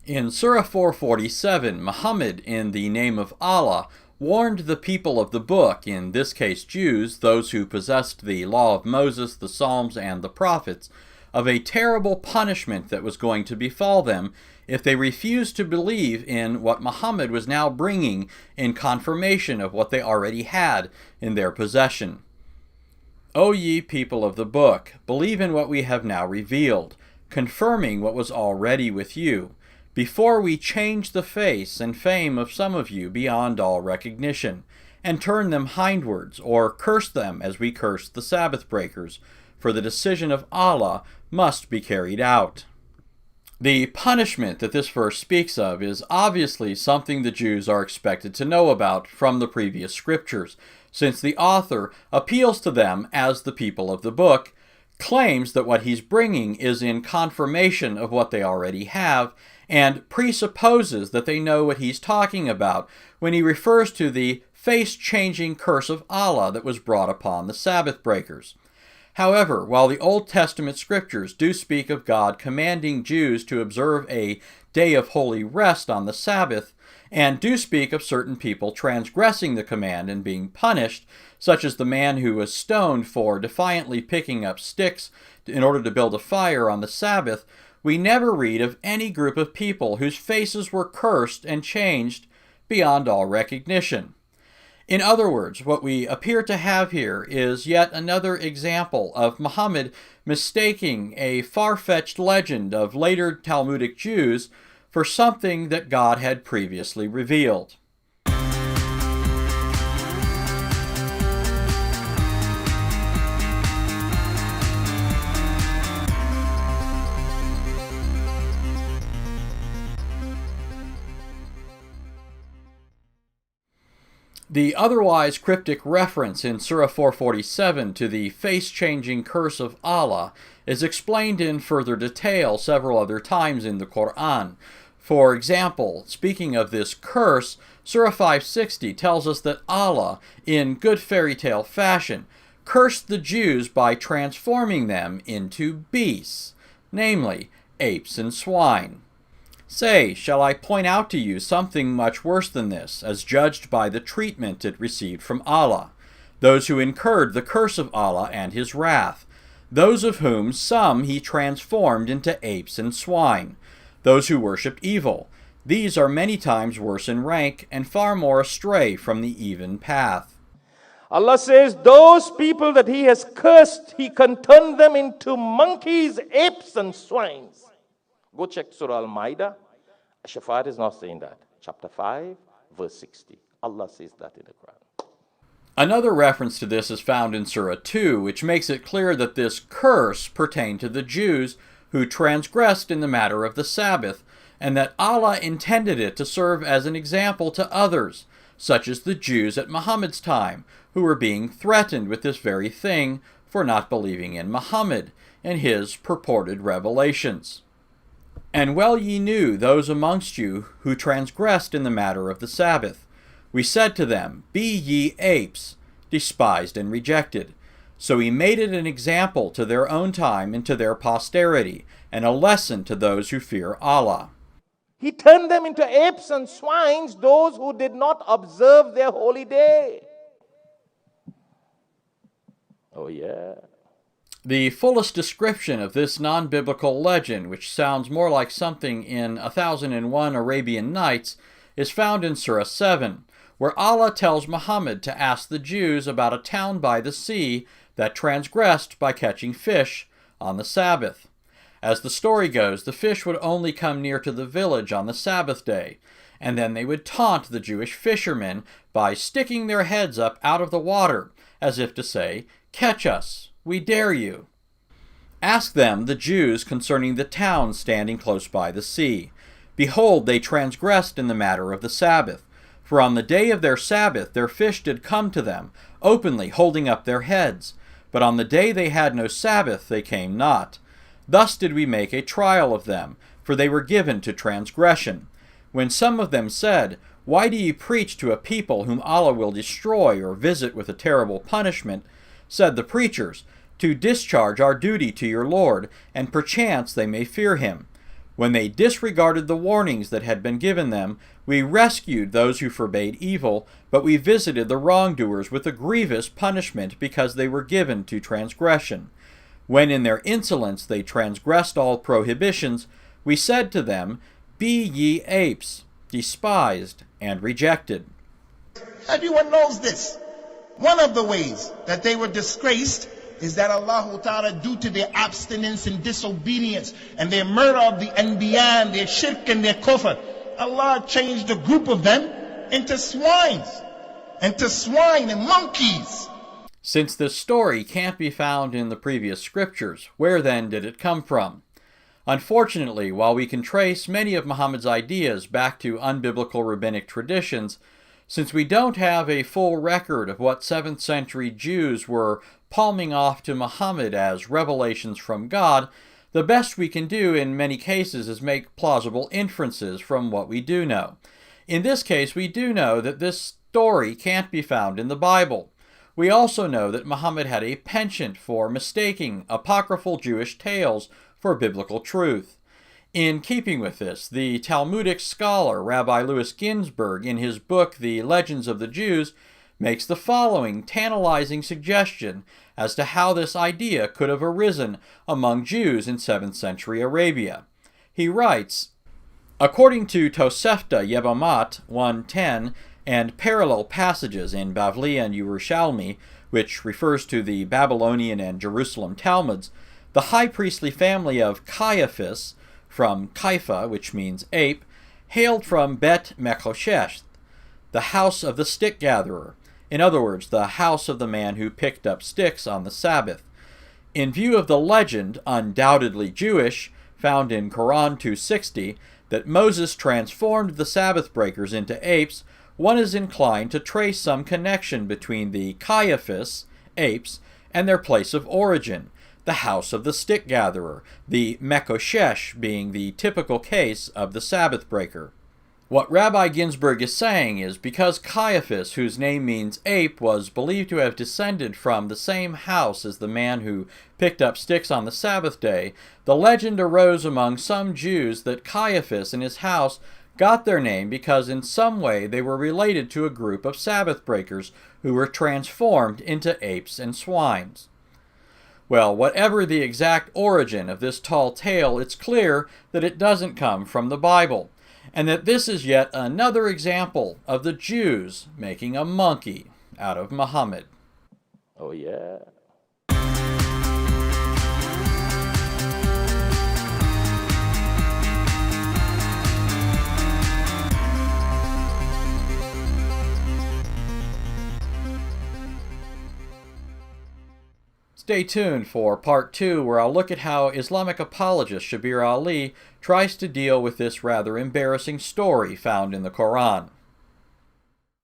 In Surah 447, Muhammad, in the name of Allah, warned the people of the book, in this case Jews, those who possessed the law of Moses, the Psalms, and the prophets, of a terrible punishment that was going to befall them if they refused to believe in what Muhammad was now bringing in confirmation of what they already had in their possession. O ye people of the book, believe in what we have now revealed, confirming what was already with you, before we change the face and fame of some of you beyond all recognition, and turn them hindwards, or curse them as we cursed the Sabbath breakers, for the decision of Allah must be carried out. The punishment that this verse speaks of is obviously something the Jews are expected to know about from the previous scriptures, since the author appeals to them as the people of the book, claims that what he's bringing is in confirmation of what they already have, and presupposes that they know what he's talking about when he refers to the face-changing curse of Allah that was brought upon the Sabbath breakers. However, while the Old Testament scriptures do speak of God commanding Jews to observe a day of holy rest on the Sabbath, and do speak of certain people transgressing the command and being punished, such as the man who was stoned for defiantly picking up sticks in order to build a fire on the Sabbath, we never read of any group of people whose faces were cursed and changed beyond all recognition. In other words, what we appear to have here is yet another example of Muhammad mistaking a far-fetched legend of later Talmudic Jews for something that God had previously revealed. The otherwise cryptic reference in Surah 447 to the face-changing curse of Allah is explained in further detail several other times in the Quran. For example, speaking of this curse, Surah 560 tells us that Allah, in good fairy tale fashion, cursed the Jews by transforming them into beasts, namely apes and swine. Say, shall I point out to you something much worse than this, as judged by the treatment it received from Allah, those who incurred the curse of Allah and his wrath, those of whom some he transformed into apes and swine, those who worshipped evil. These are many times worse in rank and far more astray from the even path. Allah says, those people that he has cursed, he can turn them into monkeys, apes, and swines. Go check Surah Al-Ma'idah. Shafar is not saying that. Chapter 5, verse 60. Allah says that in the Quran. Another reference to this is found in Surah 2, which makes it clear that this curse pertained to the Jews who transgressed in the matter of the Sabbath, and that Allah intended it to serve as an example to others, such as the Jews at Muhammad's time, who were being threatened with this very thing for not believing in Muhammad and his purported revelations. And well ye knew those amongst you who transgressed in the matter of the Sabbath. We said to them, be ye apes, despised and rejected. So he made it an example to their own time and to their posterity, and a lesson to those who fear Allah. He turned them into apes and swines, those who did not observe their holy day. Oh yeah. The fullest description of this non-biblical legend, which sounds more like something in 1001 Arabian Nights, is found in Surah 7, where Allah tells Muhammad to ask the Jews about a town by the sea that transgressed by catching fish on the Sabbath. As the story goes, the fish would only come near to the village on the Sabbath day, and then they would taunt the Jewish fishermen by sticking their heads up out of the water, as if to say, catch us, we dare you. Ask them, the Jews, concerning the town standing close by the sea. Behold, they transgressed in the matter of the Sabbath. For on the day of their Sabbath their fish did come to them, openly holding up their heads. But on the day they had no Sabbath they came not. Thus did we make a trial of them, for they were given to transgression. When some of them said, why do ye preach to a people whom Allah will destroy or visit with a terrible punishment? Said the preachers, to discharge our duty to your Lord, and perchance they may fear him. When they disregarded the warnings that had been given them, we rescued those who forbade evil, but we visited the wrongdoers with a grievous punishment because they were given to transgression. When in their insolence they transgressed all prohibitions, we said to them, Be ye apes, despised and rejected. Everyone knows this. One of the ways that they were disgraced is that Allah Ta'ala, due to their abstinence and disobedience and their murder of the Anbiya and their shirk and their kufr, Allah changed a group of them into swine and monkeys. Since this story can't be found in the previous scriptures, where then did it come from? Unfortunately, while we can trace many of Muhammad's ideas back to unbiblical rabbinic traditions, since we don't have a full record of what 7th century Jews were palming off to Muhammad as revelations from God, the best we can do in many cases is make plausible inferences from what we do know. In this case, we do know that this story can't be found in the Bible. We also know that Muhammad had a penchant for mistaking apocryphal Jewish tales for biblical truth. In keeping with this, the Talmudic scholar Rabbi Louis Ginsburg, in his book The Legends of the Jews, makes the following tantalizing suggestion as to how this idea could have arisen among Jews in 7th century Arabia. He writes, according to Tosefta Yebamat 110 and parallel passages in Bavli and Yerushalmi, which refers to the Babylonian and Jerusalem Talmuds, the high priestly family of Caiaphas, from Kaifa, which means ape, hailed from Bet Mechoshesh, the house of the stick-gatherer. In other words, the house of the man who picked up sticks on the Sabbath. In view of the legend, undoubtedly Jewish, found in Quran 260, that Moses transformed the Sabbath breakers into apes, one is inclined to trace some connection between the Caiaphas, apes, and their place of origin, the house of the stick-gatherer, the Mechoshesh being the typical case of the Sabbath breaker. What Rabbi Ginsburg is saying is because Caiaphas, whose name means ape, was believed to have descended from the same house as the man who picked up sticks on the Sabbath day, the legend arose among some Jews that Caiaphas and his house got their name because in some way they were related to a group of Sabbath breakers who were transformed into apes and swines. Well, whatever the exact origin of this tall tale, it's clear that it doesn't come from the Bible, and that this is yet another example of the Jews making a monkey out of Muhammad. Oh, yeah. Stay tuned for part 2, where I'll look at how Islamic apologist Shabir Ali tries to deal with this rather embarrassing story found in the Quran.